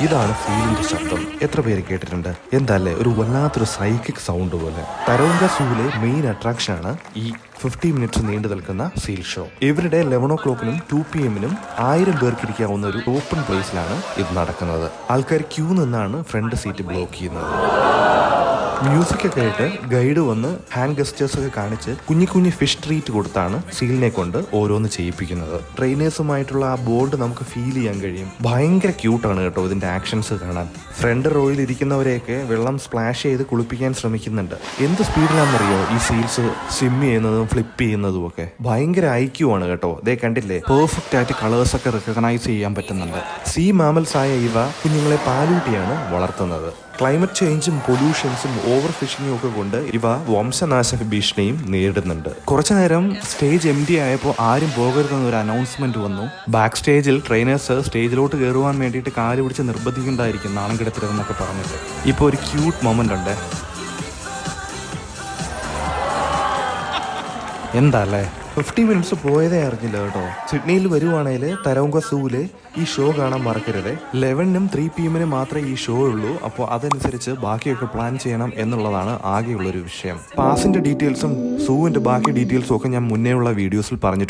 ഇതാണ് സീലിന്റെ ശബ്ദം. എത്ര പേര് കേട്ടിട്ടുണ്ട്? എന്താല്ലേ ഒരു വല്ലാത്തൊരു സൈക്കിക് സൗണ്ട് പോലെ. തരവങ്ക സൂവിലെ മെയിൻ അട്രാക്ഷൻ ആണ് ഈ 50 മിനിറ്റ്സ് നീണ്ടു നിൽക്കുന്ന സീൽ ഷോ. ഇവരുടെ 11 o'clockനും 2 PM 1000 പേർക്ക് ഇരിക്കാവുന്ന ഒരു ഓപ്പൺ പ്ലേസിലാണ് ഇത് നടക്കുന്നത്. ആൾക്കാർ ക്യൂ നിന്നാണ് ഫ്രണ്ട് സീറ്റ് ബ്ലോക്ക് ചെയ്യുന്നത്. മ്യൂസിക് ഒക്കെ ആയിട്ട് ഗൈഡ് വന്ന് ഹാൻഡ് ഗസ്റ്റേഴ്സ് ഒക്കെ കാണിച്ച് കുഞ്ഞു ഫിഷ് ട്രീറ്റ് കൊടുത്താണ് സീലിനെ കൊണ്ട് ഓരോന്ന് ചെയ്യിപ്പിക്കുന്നത്. ട്രെയിനേഴ്സുമായിട്ടുള്ള ആ ബോണ്ട് നമുക്ക് ഫീൽ ചെയ്യാൻ കഴിയും. ഭയങ്കര ക്യൂട്ടാണ് കേട്ടോ ഇതിന്റെ ആക്ഷൻസ് കാണാൻ. ഫ്രണ്ട് റോയിൽ ഇരിക്കുന്നവരെയൊക്കെ വെള്ളം സ്പ്ലാഷ് ചെയ്ത് കുളിപ്പിക്കാൻ ശ്രമിക്കുന്നുണ്ട്. എന്ത് സ്പീഡിലാണെന്നറിയോ ഈ സീൽസ് സ്വിം ചെയ്യുന്നതും ഫ്ലിപ്പ് ചെയ്യുന്നതും ഒക്കെ. ഭയങ്കര ഐക്യമാണ് കേട്ടോ. ദേ കണ്ടില്ലേ, പെർഫെക്റ്റ് ആയിട്ട് കളേഴ്സ് ഒക്കെ റെക്കഗ്നൈസ് ചെയ്യാൻ പറ്റുന്നുണ്ട്. സീ മാമൽസ് ആയ ഇവ കുഞ്ഞുങ്ങളെ പാലൂട്ടിയാണ് വളർത്തുന്നത്. ക്ലൈമറ്റ് ചേഞ്ചും പൊല്യൂഷൻസും ഓവർ ഫിഷിങ്ങും ഒക്കെ കൊണ്ട് ഇവ വംശനാശ ഭീഷണിയും നേരിടുന്നുണ്ട്. കുറച്ചു നേരം സ്റ്റേജ് empty ആയപ്പോൾ ആരും പോകരുതെന്ന് ഒരു അനൗൺസ്മെന്റ് വന്നു. ബാക്ക് സ്റ്റേജിൽ ട്രെയിനേഴ്സ് സ്റ്റേജിലോട്ട് കയറുവാൻ വേണ്ടിയിട്ട് കാല് പിടിച്ച് നിർബന്ധിക്കേണ്ടായിരിക്കും, നാണം കിടത്തരുതെന്നൊക്കെ പറഞ്ഞിട്ട്. ഇപ്പോൾ ഒരു ക്യൂട്ട് മൊമെന്റ് ഉണ്ട്. എന്താ അല്ലേ, 50 മിനിറ്റ്സ് പോയതേ അറിഞ്ഞില്ല കേട്ടോ. സിഡ്നിയിൽ വരുവാണെങ്കിൽ തരവങ്ക സൂവില് ഈ ഷോ കാണാൻ മറക്കരുത്. 11നും 3 PM മാത്രമേ ഈ ഷോ ഉള്ളൂ. അപ്പോൾ അതനുസരിച്ച് ബാക്കിയൊക്കെ പ്ലാൻ ചെയ്യണം എന്നുള്ളതാണ് ആകെയുള്ളൊരു വിഷയം. പാസിന്റെ ഡീറ്റെയിൽസും സൂവിന്റെ ബാക്കി ഡീറ്റെയിൽസും ഒക്കെ ഞാൻ മുന്നേ ഉള്ള വീഡിയോസിൽ പറഞ്ഞിട്ടുണ്ട്.